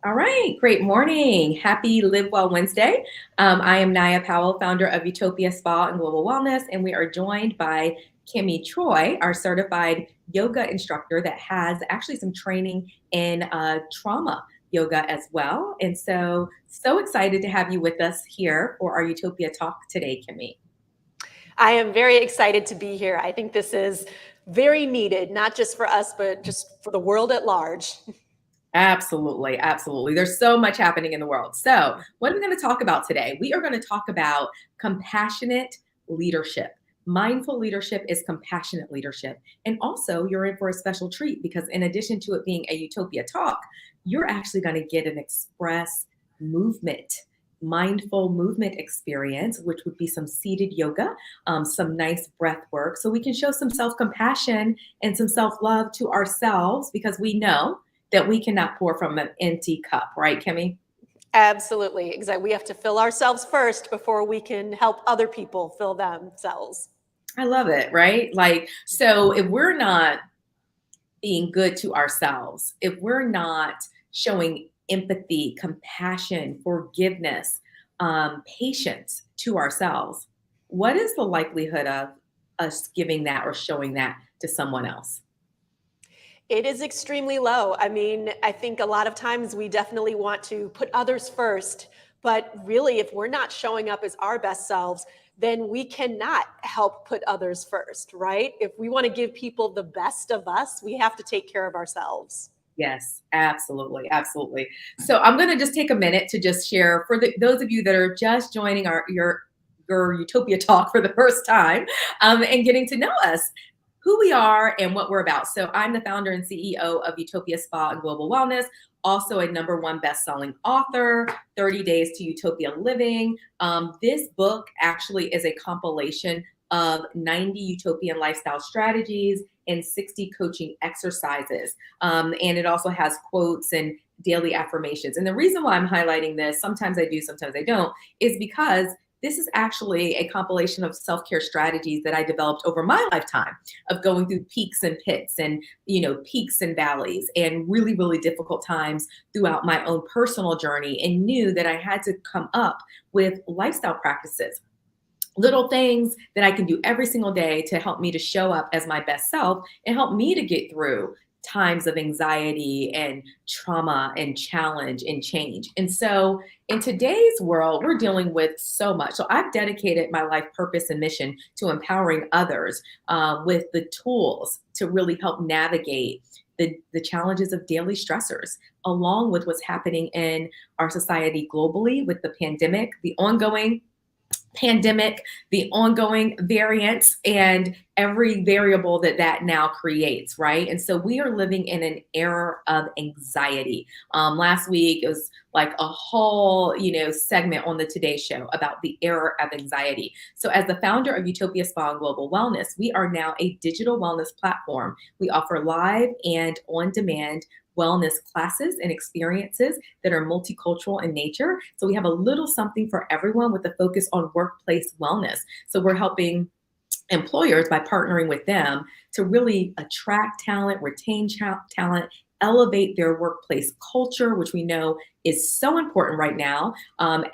All right, great morning. Happy Live Well Wednesday. I am Naya Powell, founder of Utopia Spa and Global Wellness, and we are joined by Kimmie Troy, our certified yoga instructor that has actually some training in trauma yoga as well. And so excited to have you with us here for our Utopia talk today, Kimmie. I am very excited to be here. I think this is very needed, not just for us, but just for the world at large. Absolutely, absolutely. There's so much happening in the world. So, what are we going to talk about today? We are going to talk about compassionate leadership. Mindful leadership is compassionate leadership. And also, you're in for a special treat because, in addition to it being a Utopia talk, you're actually going to get an express movement. Mindful movement experience, which would be some seated yoga, some nice breath work, so we can show some self compassion and some self love to ourselves because we know that we cannot pour from an empty cup, right, Kimmie? Absolutely. Exactly. We have to fill ourselves first before we can help other people fill themselves. I love it, right? Like, so if we're not being good to ourselves, if we're not showing empathy, compassion, forgiveness, patience to ourselves, what is the likelihood of us giving that or showing that to someone else? It is extremely low. I mean, I think a lot of times we definitely want to put others first, but really, if we're not showing up as our best selves, then we cannot help put others first, right? If we want to give people the best of us, we have to take care of ourselves. Yes, absolutely, absolutely. So I'm going to just take a minute to just share for those of you that are just joining your Utopia talk for the first time and getting to know us, who we are and what we're about. So I'm the founder and CEO of Utopia Spa and Global Wellness, also a #1 best-selling author, 30 Days to Utopia Living. This book actually is a compilation of 90 utopian lifestyle strategies and 60 coaching exercises. And it also has quotes and daily affirmations. And the reason why I'm highlighting this, sometimes I do, sometimes I don't, is because this is actually a compilation of self-care strategies that I developed over my lifetime of going through peaks and pits and, peaks and valleys and really, really difficult times throughout my own personal journey, and knew that I had to come up with lifestyle practices, little things that I can do every single day to help me to show up as my best self and help me to get through times of anxiety and trauma and challenge and change. And so in today's world, we're dealing with so much. So I've dedicated my life purpose and mission to empowering others with the tools to really help navigate the challenges of daily stressors, along with what's happening in our society globally with the pandemic, the ongoing variants, and every variable that now creates, right? And so we are living in an era of anxiety. Last week it was like a whole, segment on the Today Show about the era of anxiety. So as the founder of Utopia Spa and Global Wellness, we are now a digital wellness platform. We offer live and on-demand wellness classes and experiences that are multicultural in nature. So we have a little something for everyone with a focus on workplace wellness. So we're helping employers by partnering with them to really attract talent, retain talent, elevate their workplace culture, which we know is so important right now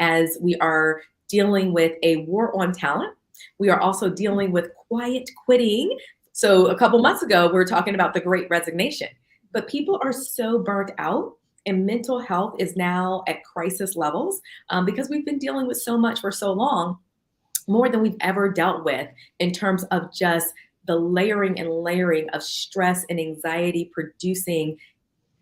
as we are dealing with a war on talent. We are also dealing with quiet quitting. So a couple months ago, we were talking about the Great Resignation. But people are so burnt out, and mental health is now at crisis levels because we've been dealing with so much for so long, more than we've ever dealt with in terms of just the layering and layering of stress and anxiety producing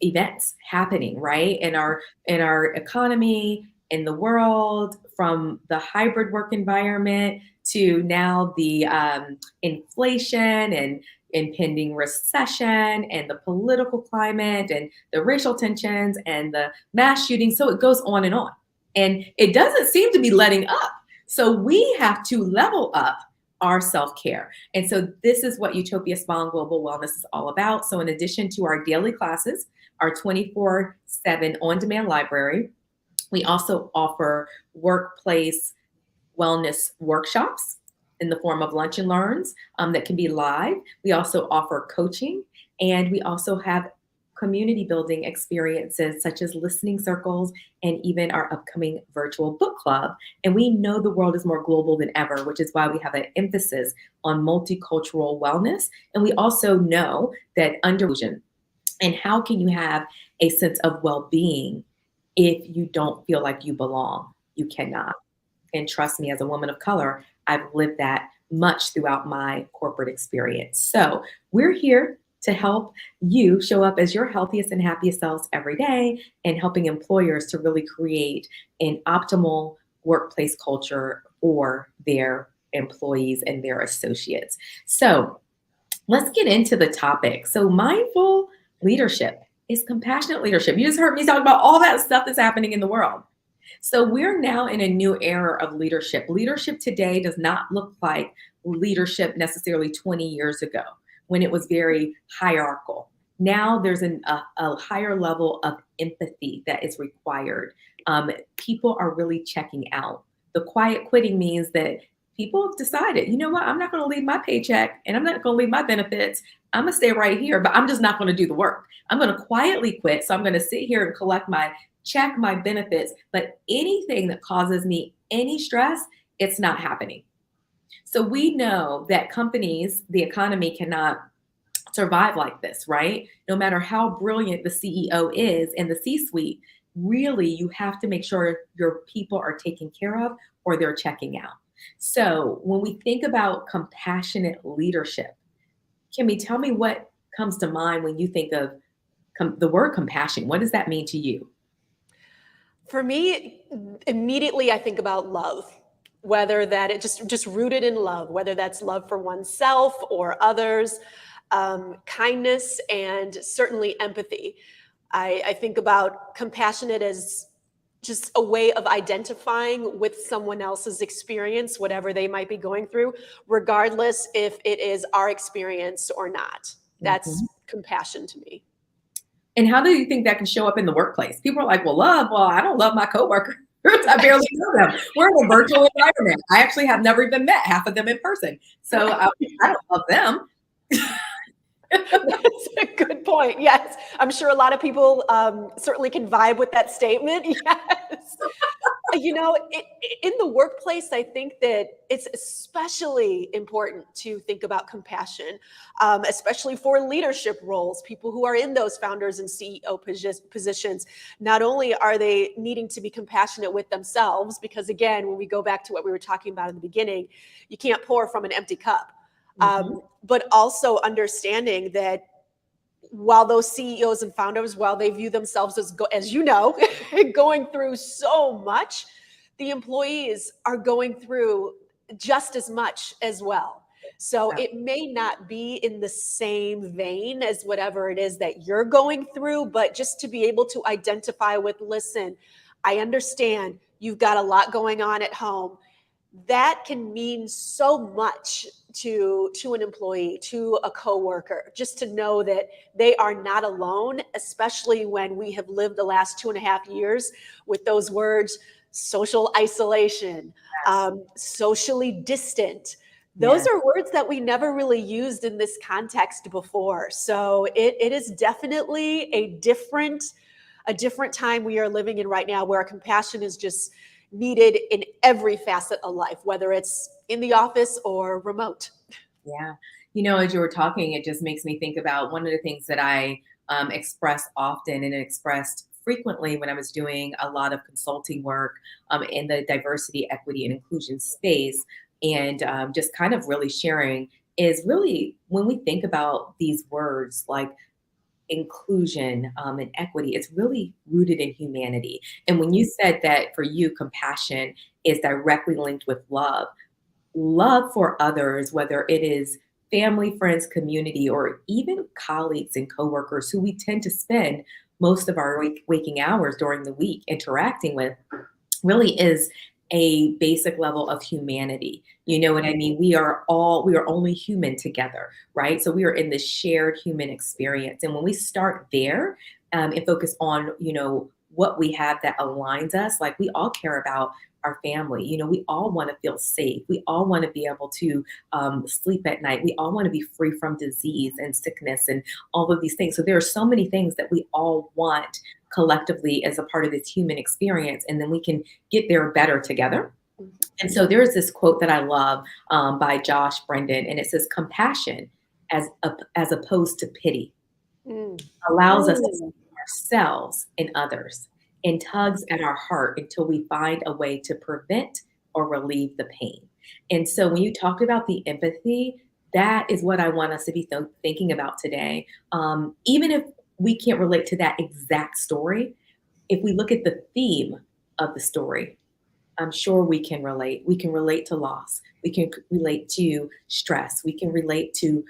events happening, right? In our economy, in the world, from the hybrid work environment to now the inflation and impending recession and the political climate and the racial tensions and the mass shootings. So it goes on. And it doesn't seem to be letting up. So we have to level up our self-care. And so this is what Utopia Spa and Global Wellness is all about. So in addition to our daily classes, our 24/7 on-demand library, we also offer workplace wellness workshops in the form of lunch and learns that can be live. We also offer coaching, and we also have community building experiences such as listening circles and even our upcoming virtual book club. And we know the world is more global than ever, which is why we have an emphasis on multicultural wellness. And we also know that under inclusion, and how can you have a sense of well-being if you don't feel like you belong? You cannot. And trust me, as a woman of color, I've lived that much throughout my corporate experience. So we're here to help you show up as your healthiest and happiest selves every day, and helping employers to really create an optimal workplace culture for their employees and their associates. So let's get into the topic. So mindful leadership is compassionate leadership. You just heard me talk about all that stuff that's happening in the world. So we're now in a new era of leadership. Leadership today does not look like leadership necessarily 20 years ago when it was very hierarchical. Now there's a higher level of empathy that is required. People are really checking out. The quiet quitting means that people have decided, you know what, I'm not going to leave my paycheck and I'm not going to leave my benefits. I'm going to stay right here, but I'm just not going to do the work. I'm going to quietly quit. So I'm going to sit here and collect my check, my benefits, but anything that causes me any stress, it's not happening. So we know that companies, the economy cannot survive like this, right? No matter how brilliant the CEO is in the C-suite, really you have to make sure your people are taken care of or they're checking out. So when we think about compassionate leadership, Kimmie, tell me what comes to mind when you think of the word compassion. What does that mean to you? For me, immediately I think about love, whether that it just rooted in love, whether that's love for oneself or others, kindness, and certainly empathy. I think about compassionate as just a way of identifying with someone else's experience, whatever they might be going through, regardless if it is our experience or not. That's Mhm. compassion to me. And how do you think that can show up in the workplace? People are like, well, love, well, I don't love my coworkers. I barely know them. We're in a virtual environment. I actually have never even met half of them in person. So I don't love them. That's a good point. Yes, I'm sure a lot of people certainly can vibe with that statement. Yes. In the workplace, I think that it's especially important to think about compassion, especially for leadership roles, people who are in those founders and CEO positions. Not only are they needing to be compassionate with themselves, because again, when we go back to what we were talking about in the beginning, you can't pour from an empty cup. Mhm. But also understanding that while those CEOs and founders, while they view themselves as you know, going through so much, the employees are going through just as much as well. So it may not be in the same vein as whatever it is that you're going through, but just to be able to identify with, listen, I understand you've got a lot going on at home. That can mean so much to an employee, to a coworker, just to know that they are not alone, especially when we have lived the last 2.5 years with those words: social isolation, Yes. socially distant. Those Yes. are words that we never really used in this context before. So it is definitely a different time we are living in right now, where compassion is just needed in every facet of life, whether it's in the office or remote. Yeah. As you were talking, it just makes me think about one of the things that I express often and expressed frequently when I was doing a lot of consulting work in the diversity, equity, and inclusion space, and just kind of really sharing is really when we think about these words like inclusion and equity, it's really rooted in humanity. And when you said that for you, compassion is directly linked with love for others, whether it is family, friends, community, or even colleagues and coworkers who we tend to spend most of our waking hours during the week interacting with, really is a basic level of humanity. You know what I mean? We are only human together, right? So we are in this shared human experience. And when we start there and focus on, what we have that aligns us, like we all care about our family. We all want to feel safe. We all want to be able to sleep at night. We all want to be free from disease and sickness and all of these things. So there are so many things that we all want collectively as a part of this human experience, and then we can get there better together. And so there's this quote that I love by Josh Brendan, and it says, "Compassion, as opposed to pity, Mm. allows us to see Mm. ourselves in others and tugs at our heart until we find a way to prevent or relieve the pain." And so when you talk about the empathy, that is what I want us to be thinking about today. Even if we can't relate to that exact story, if we look at the theme of the story, I'm sure we can relate. We can relate to loss. We can relate to stress. We can relate to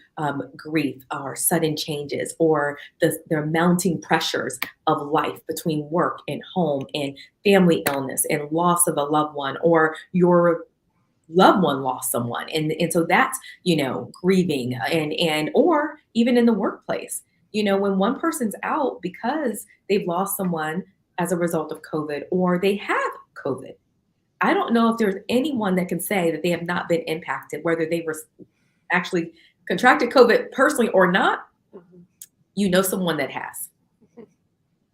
grief or sudden changes or the mounting pressures of life between work and home and family illness and loss of a loved one, or your loved one lost someone. And so that's, grieving and or even in the workplace. When one person's out because they've lost someone as a result of COVID or they have COVID, I don't know if there's anyone that can say that they have not been impacted, whether they were actually contracted COVID personally or not. Mhm. You know someone that has.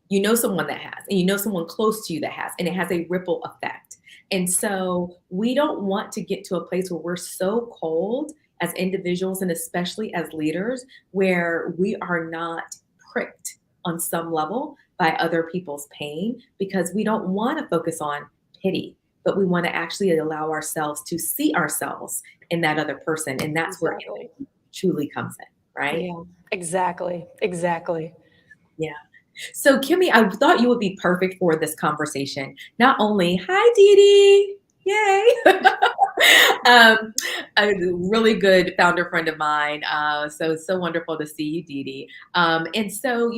You know someone that has, and you know someone close to you that has, and it has a ripple effect. And so we don't want to get to a place where we're so cold as individuals and especially as leaders, where we are not pricked on some level by other people's pain, because we don't want to focus on pity, but we want to actually allow ourselves to see ourselves in that other person. And that's where Exactly. it truly comes in, right? Yeah, exactly. Exactly. Yeah. So, Kimmie, I thought you would be perfect for this conversation. Not only, hi, Dee Dee, yay, um, a really good founder friend of mine. So wonderful to see you, Dee Dee. And so,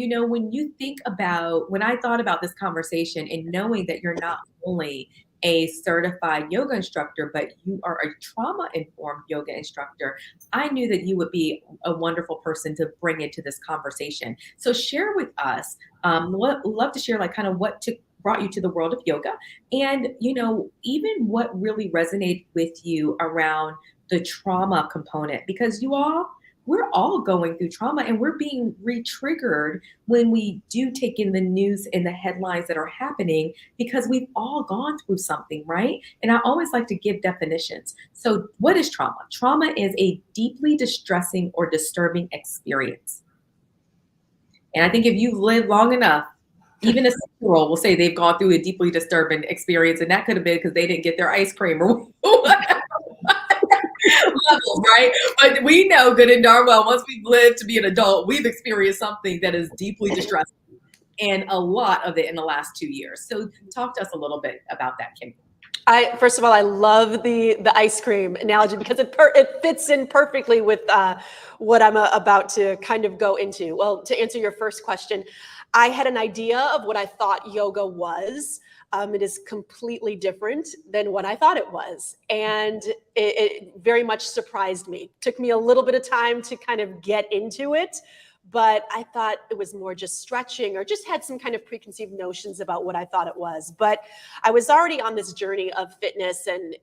when I thought about this conversation and knowing that you're not only a certified yoga instructor, but you are a trauma informed yoga instructor, I knew that you would be a wonderful person to bring into this conversation. So share with us, love to share like kind of brought you to the world of yoga, and even what really resonated with you around the trauma component, because we're all going through trauma and we're being re-triggered when we do take in the news and the headlines that are happening, because we've all gone through something, right? And I always like to give definitions. So what is trauma? Trauma is a deeply distressing or disturbing experience. And I think if you've lived long enough, even a 6-year-old will say they've gone through a deeply disturbing experience, and that could have been because they didn't get their ice cream or whatever levels, right? But we know good and darn well, once we've lived to be an adult, we've experienced something that is deeply distressing, and a lot of it in the last 2 years. So talk to us a little bit about that, Kim. First of all, I love the ice cream analogy because it fits in perfectly with what I'm about to kind of go into. Well, to answer your first question, I had an idea of what I thought yoga was. It is completely different than what I thought it was, and it very much surprised me. Took me a little bit of time to kind of get into it, but I thought it was more just stretching, or just had some kind of preconceived notions about what I thought it was. But I was already on this journey of fitness and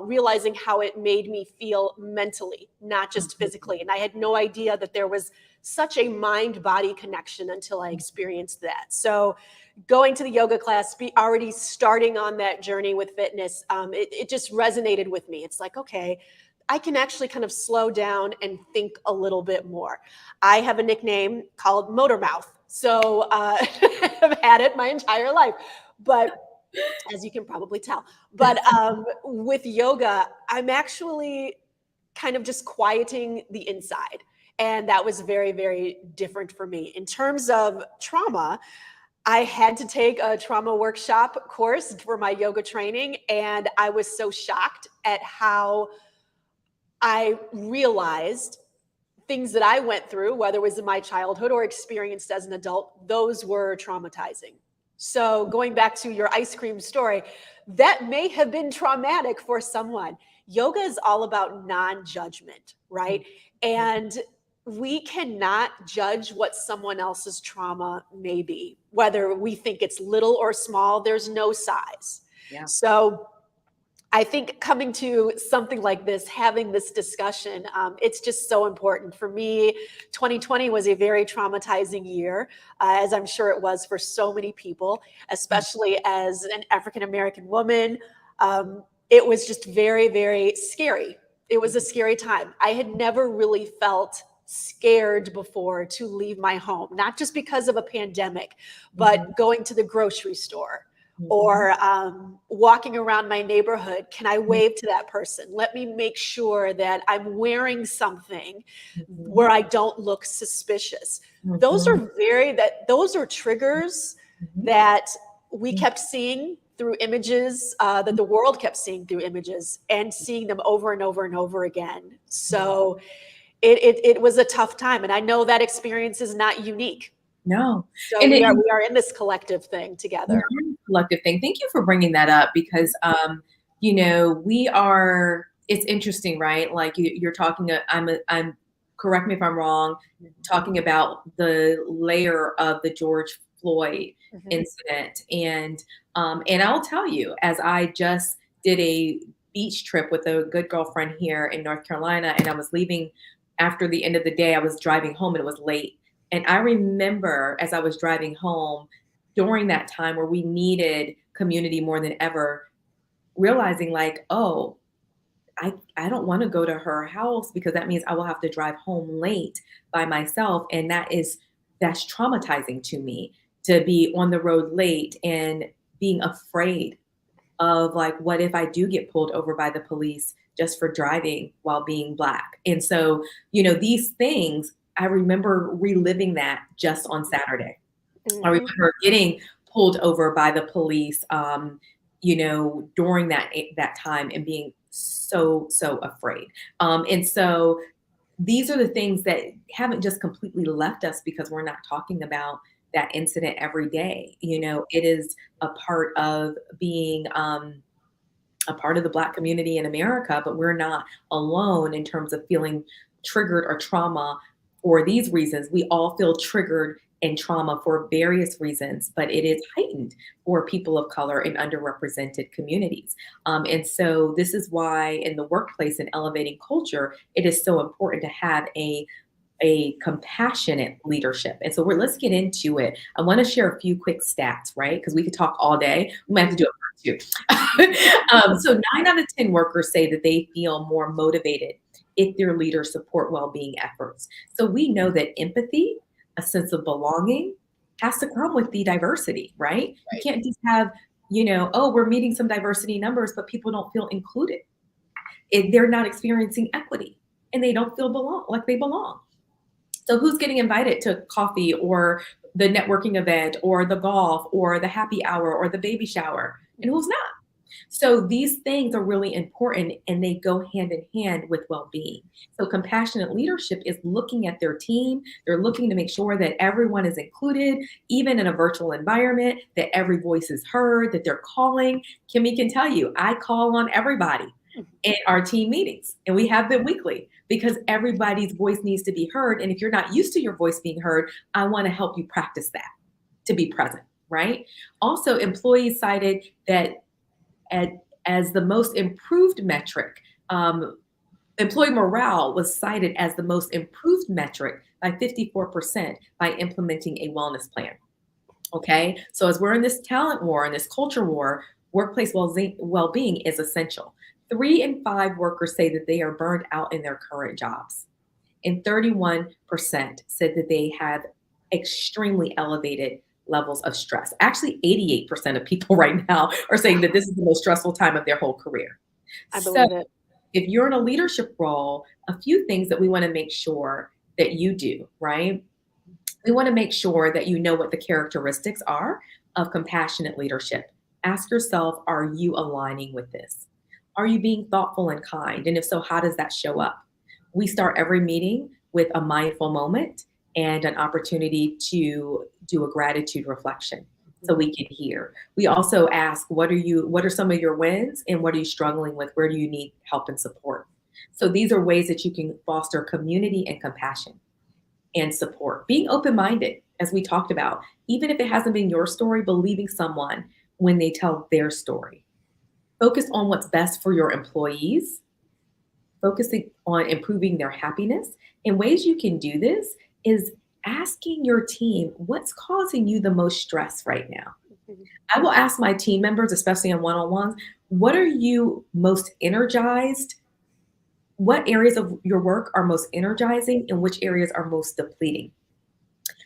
realizing how it made me feel mentally, not just physically. And I had no idea that there was such a mind-body connection until I experienced that. So going to the yoga class, already starting on that journey with fitness, it just resonated with me. It's like, okay, I can actually kind of slow down and think a little bit more. I have a nickname called Motor Mouth. So I've had it my entire life. But as you can probably tell. But with yoga, I'm actually kind of just quieting the inside. And that was very, very different for me. In terms of trauma, I had to take a trauma workshop course for my yoga training. And I was so shocked at how I realized things that I went through, whether it was in my childhood or experienced as an adult, those were traumatizing. So going back to your ice cream story, that may have been traumatic for someone. Yoga is all about non-judgment, right? And we cannot judge what someone else's trauma may be, whether we think it's little or small, there's no size. Yeah. So I think coming to something like this, having this discussion, it's just so important. For me, 2020 was a very traumatizing year, as I'm sure it was for so many people, especially as an African American woman. It was just very, very scary. It was a scary time. I had never really felt scared before to leave my home, not just because of a pandemic, but going to the grocery store Mhm. or walking around my neighborhood. Can I wave to that person? Let me make sure that I'm wearing something Mhm. where I don't look suspicious. Those Mhm. are those are triggers Mhm. that we kept seeing through images, that the world kept seeing through images, and seeing them over and over and over again. Mhm. So it was a tough time, and I know that experience is not unique. No. So And we are in this collective thing we're together. in a collective thing. Thank you for bringing that up because, we are. It's interesting, right? Like you're talking. I'm. Correct me if I'm wrong. Talking about the layer of the George Floyd Mhm. incident, and I'll tell you, as I just did a beach trip with a good girlfriend here in North Carolina, and I was leaving after the end of the day. I was driving home, and it was late. And I remember as I was driving home during that time where we needed community more than ever, realizing like, oh, I don't want to go to her house because that means I will have to drive home late by myself. And that's traumatizing to me to be on the road late and being afraid of like, what if I do get pulled over by the police just for driving while being Black? And so, these things, I remember reliving that just on Saturday. I Mhm. remember getting pulled over by the police, during that time and being so afraid. And so these are the things that haven't just completely left us because we're not talking about that incident every day. It is a part of being a part of the Black community in America, but we're not alone in terms of feeling triggered or trauma for these reasons. We all feel triggered and trauma for various reasons, but it is heightened for people of color in underrepresented communities. And so, this is why in the workplace and elevating culture, it is so important to have a compassionate leadership. And so let's get into it. I want to share a few quick stats, right? Because we could talk all day. We might have to do it part two. So 9 out of 10 workers say that they feel more motivated if their leaders support well-being efforts. So we know that empathy, a sense of belonging, has to come with the diversity, right? You Right. can't just have, oh, we're meeting some diversity numbers, but people don't feel included. They're not experiencing equity and they don't feel like they belong. So who's getting invited to coffee or the networking event or the golf or the happy hour or the baby shower and who's not? So these things are really important and they go hand in hand with well-being. So compassionate leadership is looking at their team. They're looking to make sure that everyone is included, even in a virtual environment, that every voice is heard, that they're calling. Kimmie can tell you, I call on everybody in our team meetings and we have them weekly because everybody's voice needs to be heard. And if you're not used to your voice being heard, I want to help you practice that to be present, right? Also, employees cited that at, as the most improved metric, employee morale was cited as the most improved metric by 54% by implementing a wellness plan. Okay, so as we're in this talent war and this culture war, workplace well-being is essential. 3 in 5 workers say that they are burned out in their current jobs, and 31% said that they have extremely elevated levels of stress. Actually, 88% of people right now are saying that this is the most stressful time of their whole career. I So, believe it. if you're in a leadership role, a few things that we want to make sure that you do, right? We want to make sure that you know what the characteristics are of compassionate leadership. Ask yourself, are you aligning with this? Are you being thoughtful and kind? And if so, how does that show up? We start every meeting with a mindful moment and an opportunity to do a gratitude reflection so we can hear. We also ask, what are some of your wins and what are you struggling with? Where do you need help and support? So these are ways that you can foster community and compassion and support. Being open minded, as we talked about, even if it hasn't been your story, believing someone when they tell their story. Focus on what's best for your employees, focusing on improving their happiness. And ways you can do this is asking your team what's causing you the most stress right now. Mhm. I will ask my team members, especially in one on ones, what are you most energized? What areas of your work are most energizing and which areas are most depleting?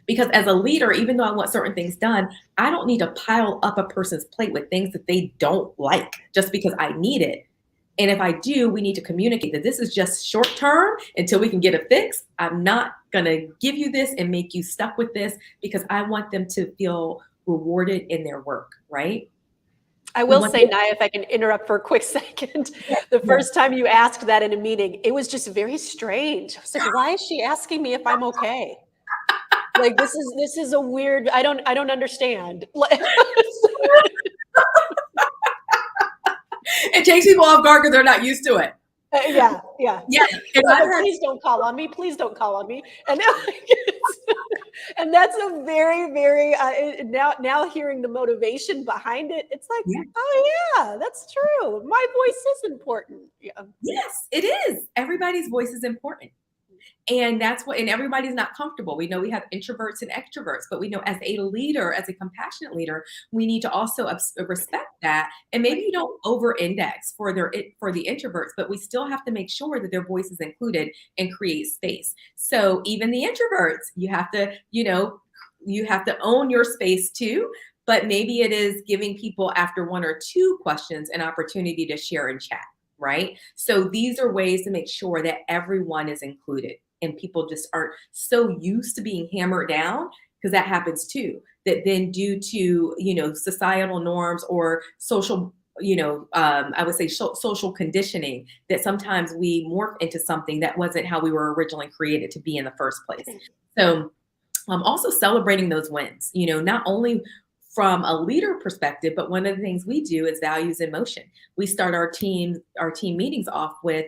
Because as a leader, even though I want certain things done, I don't need to pile up a person's plate with things that they don't like just because I need it. And if I do, we need to communicate that this is just short term until we can get a fix. I'm not going to give you this and make you stuck with this because I want them to feel rewarded in their work, right? I We will want say, them, Naya, if I can interrupt for a quick second, yeah, the yeah, first time you asked that in a meeting, it was just very strange. I was like, why is she asking me if I'm okay? Like this is a weird, I don't understand. it takes people off guard because they're not used to it. Yeah, yeah. Yeah. And I've Oh, had, please don't call on me. Please don't call on me. And and that's a very, very now hearing the motivation behind it, it's like, yeah. oh yeah, that's true. My voice is important. Yeah. Yes, it is. Everybody's voice is important. And that's what, and everybody's not comfortable. We know we have introverts and extroverts, but we know as a leader, as a compassionate leader, we need to also respect that. And maybe you don't over index for for the introverts, but we still have to make sure that their voice is included and create space. So even the introverts, you have to, you have to own your space too. But maybe it is giving people after one or two questions an opportunity to share and chat, right? So these are ways to make sure that everyone is included and people just aren't so used to being hammered down, because that happens too, that then due to societal norms or social, I would say social conditioning, that sometimes we morph into something that wasn't how we were originally created to be in the first place. So also celebrating those wins, not only from a leader perspective, but one of the things we do is values in motion. We start our team meetings off with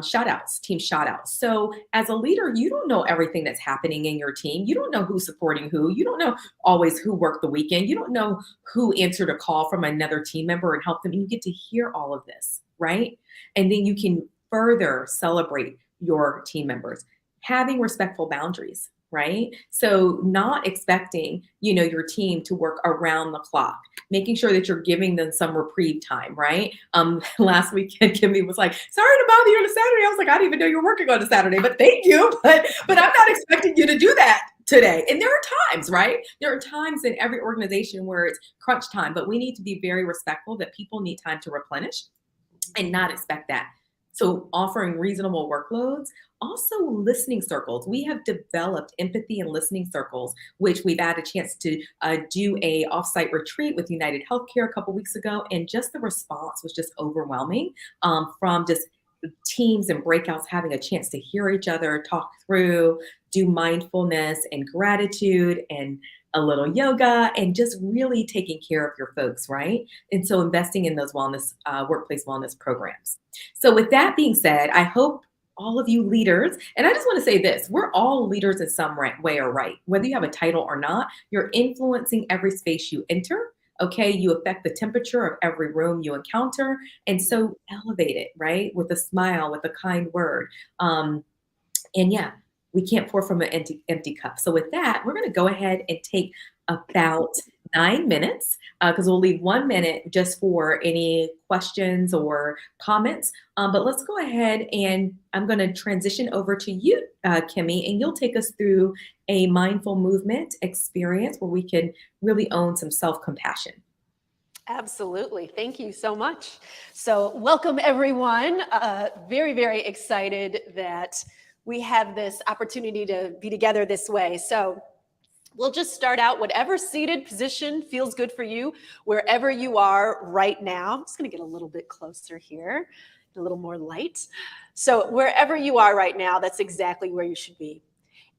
shout outs, team shout outs. So as a leader, you don't know everything that's happening in your team. You don't know who's supporting who. You don't know always who worked the weekend. You don't know who answered a call from another team member and helped them. And you get to hear all of this, right? And then you can further celebrate your team members, having respectful boundaries, right? So not expecting, your team to work around the clock, making sure that you're giving them some reprieve time, right? Last weekend, Kimmie was like, sorry to bother you on a Saturday. I was like, I didn't even know you were working on a Saturday, but thank you. But I'm not expecting you to do that today. And there are times, right? There are times in every organization where it's crunch time, but we need to be very respectful that people need time to replenish and not expect that. So offering reasonable workloads, also listening circles. We have developed empathy and listening circles, which we've had a chance to do a offsite retreat with United Healthcare a couple weeks ago, and just the response was just overwhelming from just teams and breakouts having a chance to hear each other, talk through, do mindfulness and gratitude and a little yoga and just really taking care of your folks, right? And so investing in those workplace wellness programs. So with that being said, I hope all of you leaders, and I just want to say this, we're all leaders in some way or right. Whether you have a title or not, you're influencing every space you enter. Okay, you affect the temperature of every room you encounter. And so elevate it, right? With a smile, with a kind word. And yeah, we can't pour from an empty cup. So with that, we're going to go ahead and take about 9 minutes because we'll leave 1 minute just for any questions or comments. But let's go ahead and I'm going to transition over to you, Kimmie, and you'll take us through a mindful movement experience where we can really own some self-compassion. Absolutely. Thank you so much. So welcome everyone. Very, very excited that we have this opportunity to be together this way. So we'll just start out whatever seated position feels good for you, wherever you are right now. I'm just going to get a little bit closer here, a little more light. So wherever you are right now, that's exactly where you should be.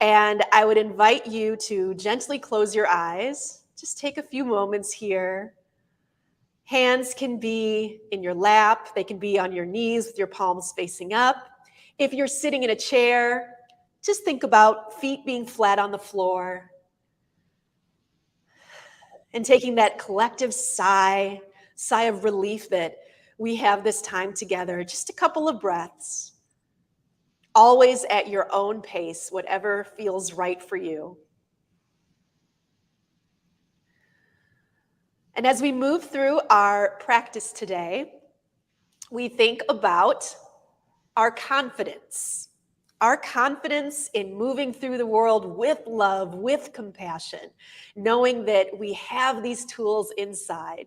And I would invite you to gently close your eyes. Just take a few moments here. Hands can be in your lap. They can be on your knees with your palms facing up. If you're sitting in a chair, just think about feet being flat on the floor and taking that collective sigh of relief that we have this time together, just a couple of breaths, always at your own pace, whatever feels right for you. And as we move through our practice today, we think about our confidence in moving through the world with love, with compassion, knowing that we have these tools inside.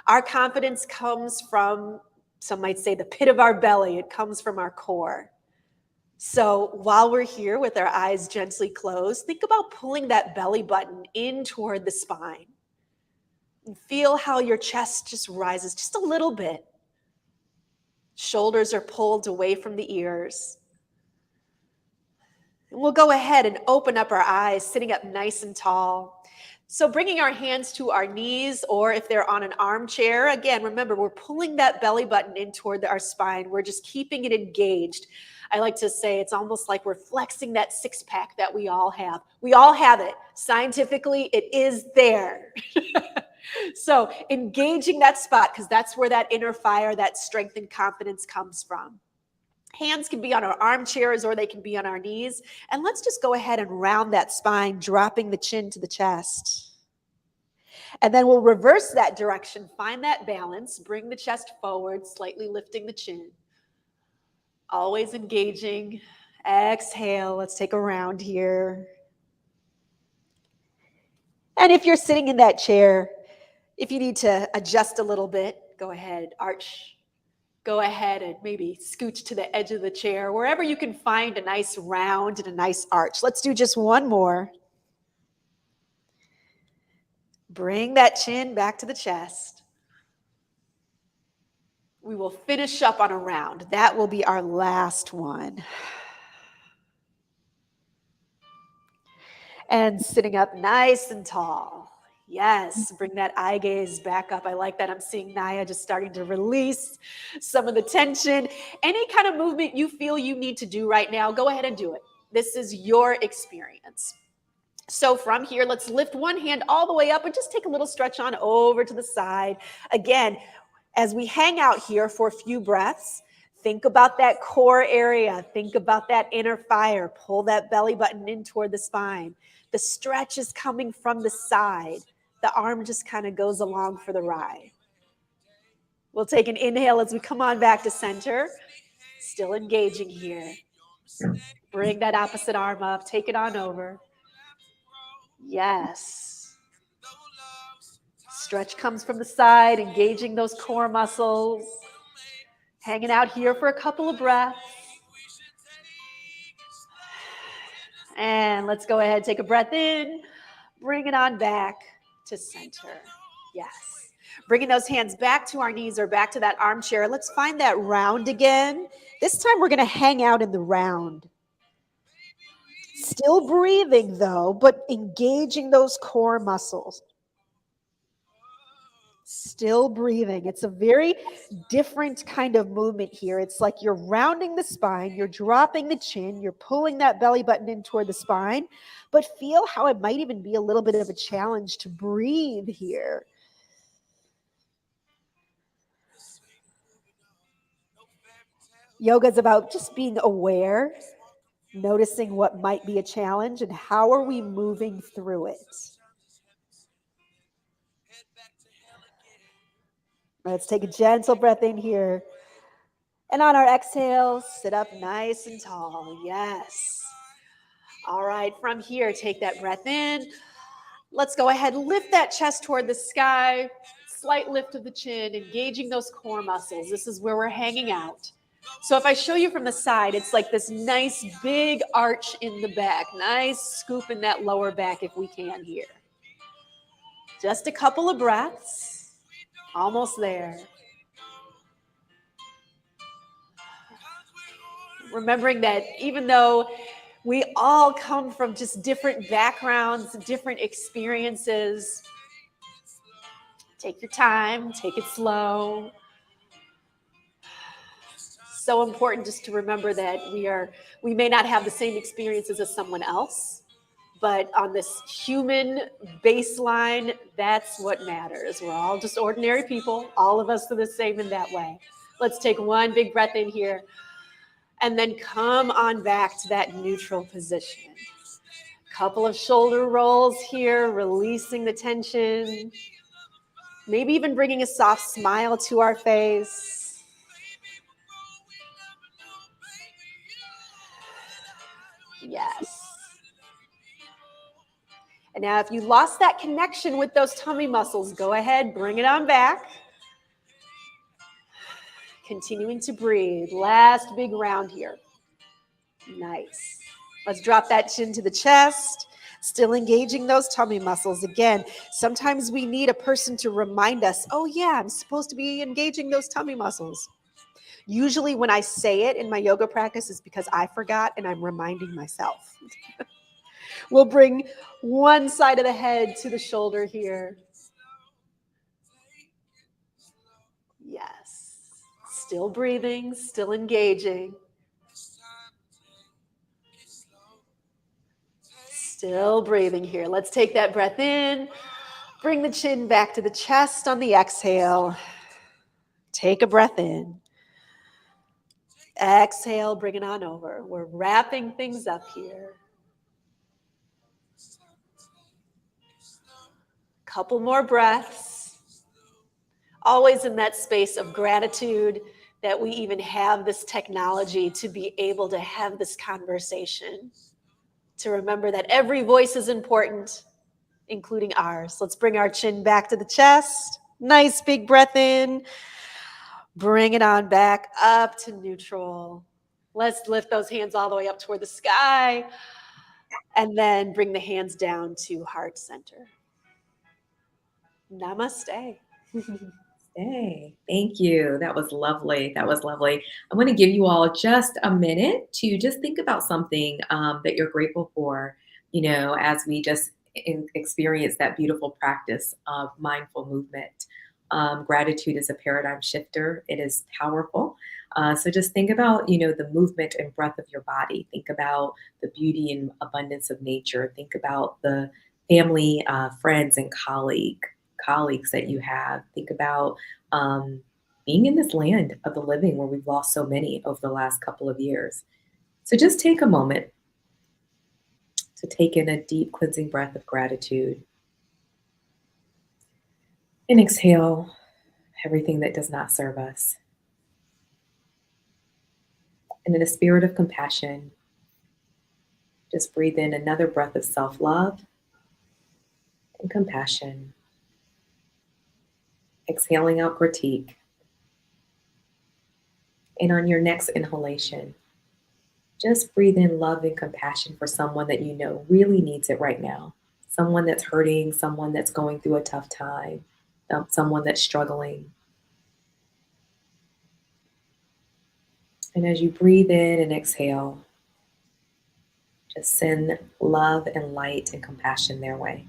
Our confidence comes from, some might say, the pit of our belly. It comes from our core. So while we're here with our eyes gently closed, think about pulling that belly button in toward the spine. And feel how your chest just rises just a little bit. Shoulders are pulled away from the ears. And we'll go ahead and open up our eyes, sitting up nice and tall. So bringing our hands to our knees, or if they're on an armchair, again, remember, we're pulling that belly button in toward our spine. We're just keeping it engaged. I like to say it's almost like we're flexing that six-pack that we all have. We all have it. Scientifically, it is there. So engaging that spot, because that's where that inner fire, that strength and confidence comes from. Hands can be on our armchairs or they can be on our knees. And let's just go ahead and round that spine, dropping the chin to the chest. And then we'll reverse that direction, find that balance, bring the chest forward, slightly lifting the chin. Always engaging. Exhale. Let's take a round here. And if you're sitting in that chair, if you need to adjust a little bit, go ahead, arch. Go ahead and maybe scooch to the edge of the chair, wherever you can find a nice round and a nice arch. Let's do just one more. Bring that chin back to the chest. We will finish up on a round. That will be our last one. And sitting up nice and tall. Yes, bring that eye gaze back up. I like that. I'm seeing Naya just starting to release some of the tension. Any kind of movement you feel you need to do right now, go ahead and do it. This is your experience. So from here, let's lift one hand all the way up and just take a little stretch on over to the side. Again, as we hang out here for a few breaths, think about that core area. Think about that inner fire. Pull that belly button in toward the spine. The stretch is coming from the side. The arm just kind of goes along for the ride. We'll take an inhale as we come on back to center. Still engaging here. Bring that opposite arm up. Take it on over. Yes. Stretch comes from the side, engaging those core muscles. Hanging out here for a couple of breaths. And let's go ahead, take a breath in. Bring it on back to center. Yes. Bringing those hands back to our knees or back to that armchair. Let's find that round again. This time we're going to hang out in the round. Still breathing though, but engaging those core muscles. Still breathing. It's a very different kind of movement here. It's like you're rounding the spine, you're dropping the chin, you're pulling that belly button in toward the spine, but feel how it might even be a little bit of a challenge to breathe here. Yoga is about just being aware, noticing what might be a challenge, and how are we moving through it. Let's take a gentle breath in here. And on our exhale, sit up nice and tall. Yes. All right, from here, take that breath in. Let's go ahead, lift that chest toward the sky. Slight lift of the chin, engaging those core muscles. This is where we're hanging out. So if I show you from the side, it's like this nice big arch in the back. Nice scoop in that lower back if we can here. Just a couple of breaths. Almost there. Remembering that even though we all come from just different backgrounds, different experiences, take your time, take it slow. So important just to remember that we may not have the same experiences as someone else, But on this human baseline, that's what matters. We're all just ordinary people. All of us are the same in that way. Let's take one big breath in here and then come on back to that neutral position. Couple of shoulder rolls here, releasing the tension. Maybe even bringing a soft smile to our face. Yes. And now if you lost that connection with those tummy muscles, go ahead, bring it on back. Continuing to breathe. Last big round here. Nice. Let's drop that chin to the chest. Still engaging those tummy muscles. Again, sometimes we need a person to remind us, oh yeah, I'm supposed to be engaging those tummy muscles. Usually when I say it in my yoga practice, it's because I forgot and I'm reminding myself. We'll bring one side of the head to the shoulder here. Yes. Still breathing, still engaging. Still breathing here. Let's take that breath in. Bring the chin back to the chest on the exhale. Take a breath in. Exhale, bring it on over. We're wrapping things up here. Couple more breaths. Always in that space of gratitude that we even have this technology to be able to have this conversation. To remember that every voice is important, including ours. Let's bring our chin back to the chest. Nice big breath in. Bring it on back up to neutral. Let's lift those hands all the way up toward the sky. And then bring the hands down to heart center. Namaste. Hey, thank you. That was lovely. That was lovely. I want to give you all just a minute to just think about something that you're grateful for, as we just experience that beautiful practice of mindful movement. Gratitude is a paradigm shifter. It is powerful. So just think about, the movement and breath of your body. Think about the beauty and abundance of nature. Think about the family, friends, and colleagues that you have. Think about being in this land of the living where we've lost so many over the last couple of years. So just take a moment to take in a deep cleansing breath of gratitude and exhale everything that does not serve us. And in a spirit of compassion, just breathe in another breath of self-love and compassion. Exhaling out critique. And on your next inhalation, just breathe in love and compassion for someone that you know really needs it right now. Someone that's hurting, someone that's going through a tough time, someone that's struggling. And as you breathe in and exhale, just send love and light and compassion their way.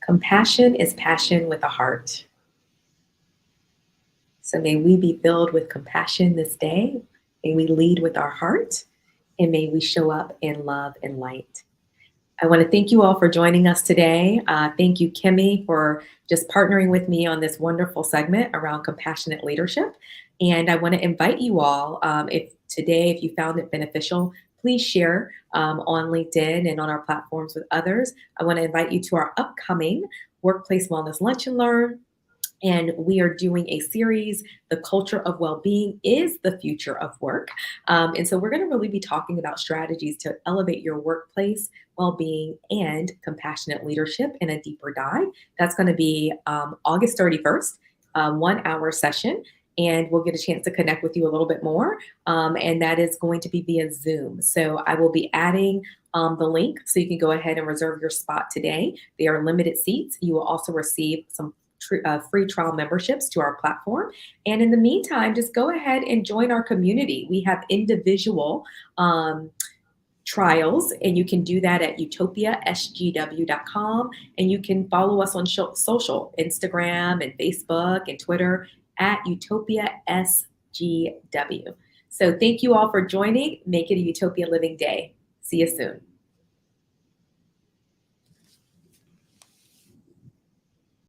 Compassion is passion with a heart. So may we be filled with compassion this day. May we lead with our heart, and may we show up in love and light. I want to thank you all for joining us today. Thank you, Kimmie, for just partnering with me on this wonderful segment around compassionate leadership. And I want to invite you all, if you found it beneficial, please share on LinkedIn and on our platforms with others. I want to invite you to our upcoming Workplace Wellness Lunch and Learn. And we are doing a series, The Culture of Wellbeing is the Future of Work. And so we're going to really be talking about strategies to elevate your workplace well-being and compassionate leadership in a deeper dive. That's going to be August 31st, 1 hour session. And we'll get a chance to connect with you a little bit more. And that is going to be via Zoom. So I will be adding the link so you can go ahead and reserve your spot today. They are limited seats. You will also receive some free trial memberships to our platform. And in the meantime, just go ahead and join our community. We have individual trials, and you can do that at utopiasgw.com. And you can follow us on social, Instagram and Facebook and Twitter at Utopia SGW. So thank you all for joining. Make it a Utopia Living Day. See you soon.